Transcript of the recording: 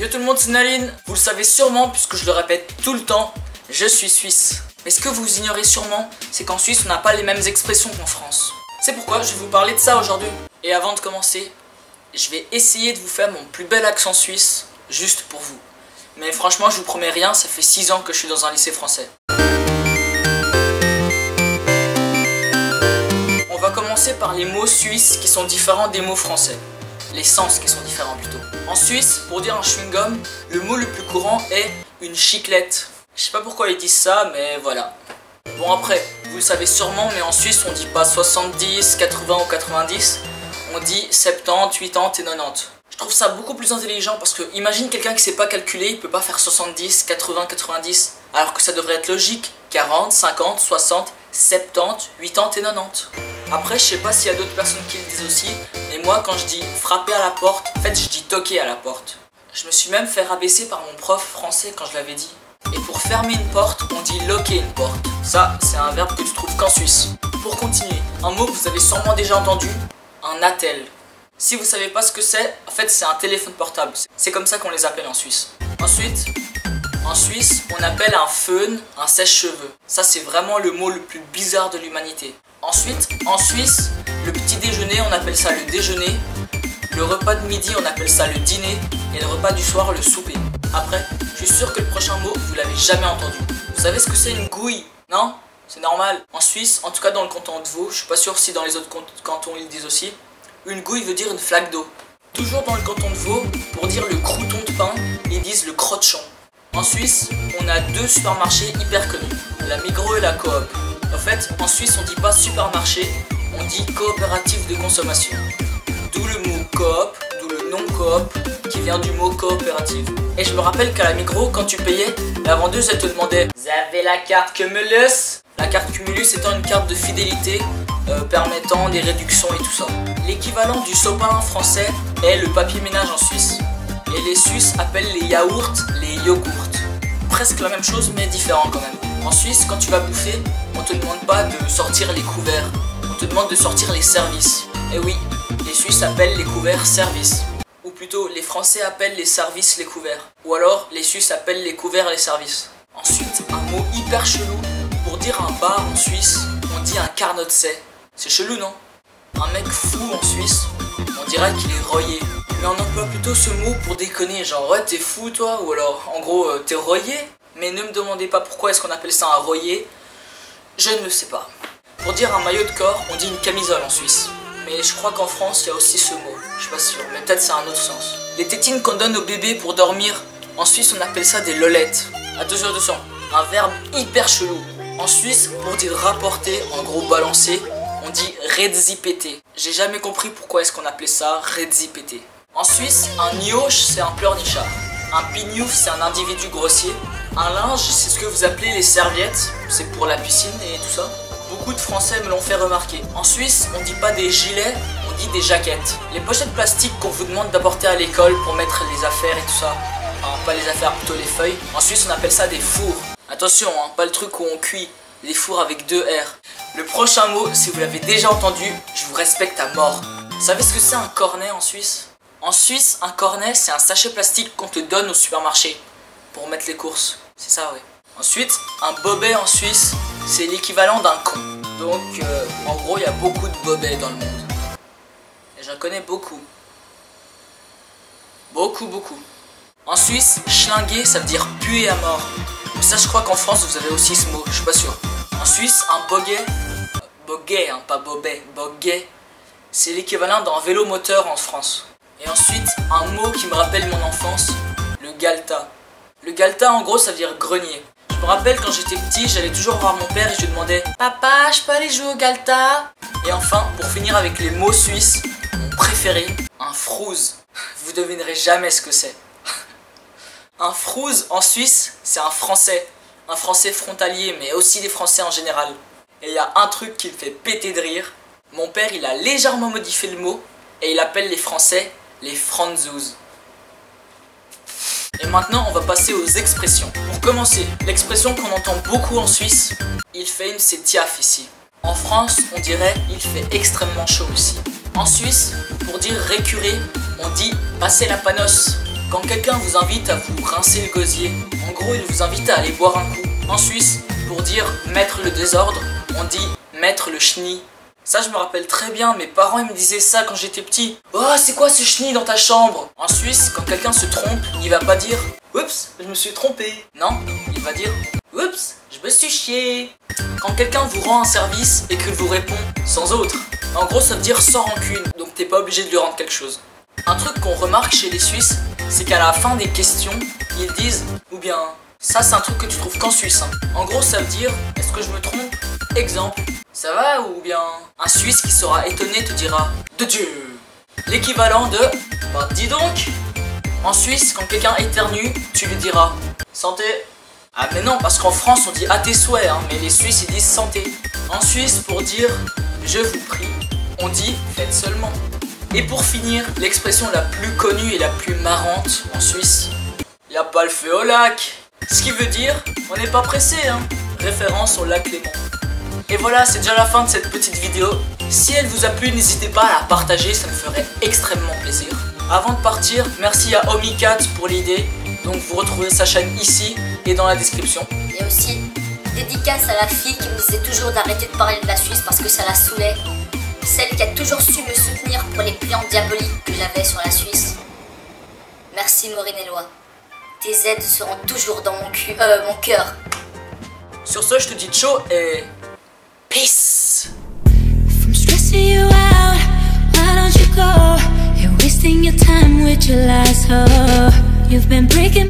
Yo tout le monde, c'est Naline. Vous le savez sûrement puisque je le répète tout le temps, je suis suisse. Mais ce que vous ignorez sûrement, c'est qu'en Suisse on n'a pas les mêmes expressions qu'en France. C'est pourquoi je vais vous parler de ça aujourd'hui. Et avant de commencer, je vais essayer de vous faire mon plus bel accent suisse, juste pour vous. Mais franchement je vous promets rien, ça fait 6 ans que je suis dans un lycée français. On va commencer par les mots suisses qui sont différents des mots français. Les sens qui sont différents plutôt. En Suisse, pour dire un chewing-gum, le mot le plus courant est une chiclette. Je sais pas pourquoi ils disent ça, mais voilà. Bon après, vous le savez sûrement, mais en Suisse on dit pas 70, 80 ou 90, on dit 70, 80 et 90. Je trouve ça beaucoup plus intelligent parce que imagine quelqu'un qui sait pas calculer, il peut pas faire 70, 80, 90, alors que ça devrait être logique, 40, 50, 60, 70, 80 et 90. Après, je sais pas s'il y a d'autres personnes qui le disent aussi, mais moi quand je dis frapper à la porte, en fait je dis toquer à la porte. Je me suis même fait rabaisser par mon prof français quand je l'avais dit. Et pour fermer une porte, on dit loquer une porte. Ça, c'est un verbe que tu trouves qu'en Suisse. Pour continuer, un mot que vous avez sûrement déjà entendu, un attel. Si vous savez pas ce que c'est, en fait c'est un téléphone portable. C'est comme ça qu'on les appelle en Suisse. Ensuite, en Suisse, on appelle un fön un sèche-cheveux. Ça, c'est vraiment le mot le plus bizarre de l'humanité. Ensuite, en Suisse, le petit déjeuner, on appelle ça le déjeuner. Le repas de midi, on appelle ça le dîner. Et le repas du soir, le souper. Après, je suis sûr que le prochain mot, vous l'avez jamais entendu. Vous savez ce que c'est une gouille? Non? C'est normal. En Suisse, en tout cas dans le canton de Vaud, je suis pas sûr si dans les autres cantons ils le disent aussi, une gouille veut dire une flaque d'eau. Toujours dans le canton de Vaud, pour dire le crouton de pain, ils disent le crochon. En Suisse, on a deux supermarchés hyper connus, la Migros et la Coop. En fait, en Suisse, on dit pas supermarché, on dit coopérative de consommation. D'où le mot coop, d'où le nom coop, qui vient du mot coopérative. Et je me rappelle qu'à la Migros, quand tu payais, la vendeuse elle te demandait « Vous avez la carte Cumulus ?» La carte Cumulus étant une carte de fidélité permettant des réductions et tout ça. L'équivalent du sopalin français est le papier ménage en Suisse. Et les Suisses appellent les yaourts les yogourts. Presque la même chose mais différent quand même. En Suisse, quand tu vas bouffer, on te demande pas de sortir les couverts, on te demande de sortir les services. Et oui, les Suisses appellent les couverts services. Ou plutôt, les Français appellent les services les couverts. Ou alors, les Suisses appellent les couverts les services. Ensuite, un mot hyper chelou, pour dire un bar en Suisse, on dit un carnotset. C'est chelou, non? Un mec fou en Suisse, on dirait qu'il est royé. Mais on emploie plutôt ce mot pour déconner, genre ouais t'es fou toi, ou alors en gros t'es royé. Mais ne me demandez pas pourquoi est-ce qu'on appelle ça un royé, je ne le sais pas. Pour dire un maillot de corps, on dit une camisole en Suisse. Mais je crois qu'en France il y a aussi ce mot, je suis pas sûr, mais peut-être c'est un autre sens. Les tétines qu'on donne aux bébés pour dormir, en Suisse on appelle ça des lolettes. Attention, attention, un verbe hyper chelou. En Suisse, pour dire rapporter, en gros balancer, on dit redzipéter. J'ai jamais compris pourquoi est-ce qu'on appelait ça redzipéter. En Suisse, un nioche c'est un pleurnichard. Un pignouf c'est un individu grossier. Un linge c'est ce que vous appelez les serviettes, c'est pour la piscine et tout ça. Beaucoup de Français me l'ont fait remarquer. En Suisse, on dit pas des gilets, on dit des jaquettes. Les pochettes plastiques qu'on vous demande d'apporter à l'école pour mettre les affaires et tout ça. Enfin, pas les affaires, plutôt les feuilles. En Suisse, on appelle ça des fours. Attention, hein, pas le truc où on cuit. Les fours avec 2 R. Le prochain mot, si vous l'avez déjà entendu, je vous respecte à mort. Vous savez ce que c'est un cornet en Suisse? En Suisse, un cornet, c'est un sachet plastique qu'on te donne au supermarché pour mettre les courses. C'est ça, ouais. Ensuite, un bobet en Suisse, c'est l'équivalent d'un con. Donc, en gros, il y a beaucoup de bobets dans le monde. Et j'en connais beaucoup. Beaucoup. En Suisse, schlinguer, ça veut dire puer à mort. Mais ça, je crois qu'en France, vous avez aussi ce mot, je suis pas sûr. En Suisse, un boguet, hein, pas bobet, boguet, c'est l'équivalent d'un vélo moteur en France. Et ensuite, un mot qui me rappelle mon enfance, le galta. Le galta, en gros, ça veut dire grenier. Je me rappelle quand j'étais petit, j'allais toujours voir mon père et je lui demandais « Papa, je peux aller jouer au galta ?» Et enfin, pour finir avec les mots suisses, mon préféré, un frouze. Vous devinerez jamais ce que c'est. Un frouze en Suisse, c'est un français frontalier, mais aussi des Français en général. Et il y a un truc qui me fait péter de rire. Mon père, il a légèrement modifié le mot et il appelle les Français les franzouz. Et maintenant, on va passer aux expressions. Pour commencer, l'expression qu'on entend beaucoup en Suisse, il fait une c'est tiaf ici. En France, on dirait il fait extrêmement chaud ici. En Suisse, pour dire récurer, on dit passer la panosse. quand quelqu'un vous invite à vous rincer le gosier, en gros il vous invite à aller boire un coup. En Suisse, pour dire mettre le désordre, on dit mettre le chenille. Ça je me rappelle très bien, mes parents ils me disaient ça quand j'étais petit. Oh c'est quoi ce chenille dans ta chambre? En Suisse, quand quelqu'un se trompe, il va pas dire oups, je me suis trompé. Non, il va dire oups, je me suis chié. Quand quelqu'un vous rend un service et qu'il vous répond sans autre, en gros ça veut dire sans rancune, donc t'es pas obligé de lui rendre quelque chose. Un truc qu'on remarque chez les Suisses, c'est qu'à la fin des questions, ils disent ou bien ça c'est un truc que tu trouves qu'en Suisse. En gros ça veut dire est-ce que je me trompe? Exemple, ça va? Ou bien un Suisse qui sera étonné te dira de Dieu. L'équivalent de bah dis donc. En Suisse, quand quelqu'un éternue, tu lui diras santé. Ah mais non, parce qu'en France on dit à tes souhaits, hein, mais les Suisses ils disent santé. En Suisse, pour dire je vous prie, on dit faites seulement. Et pour finir, l'expression la plus connue et la plus marrante en Suisse, y a pas le feu au lac. Ce qui veut dire on n'est pas pressé, hein. Référence au lac Léman. Et voilà, c'est déjà la fin de cette petite vidéo. Si elle vous a plu, n'hésitez pas à la partager, ça me ferait extrêmement plaisir. Avant de partir, merci à Omicat pour l'idée. Donc vous retrouvez sa chaîne ici et dans la description. Et aussi, dédicace à la fille qui me disait toujours d'arrêter de parler de la Suisse parce que ça la saoulait. Celle qui a toujours su me soutenir pour les plans diaboliques que j'avais sur la Suisse. Merci Maureen Eloi. Tes aides seront toujours dans mon cœur. Sur ce, je te dis ciao et peace. From stressing you out, why don't you go? You're wasting your time with your lies, oh. You've been breaking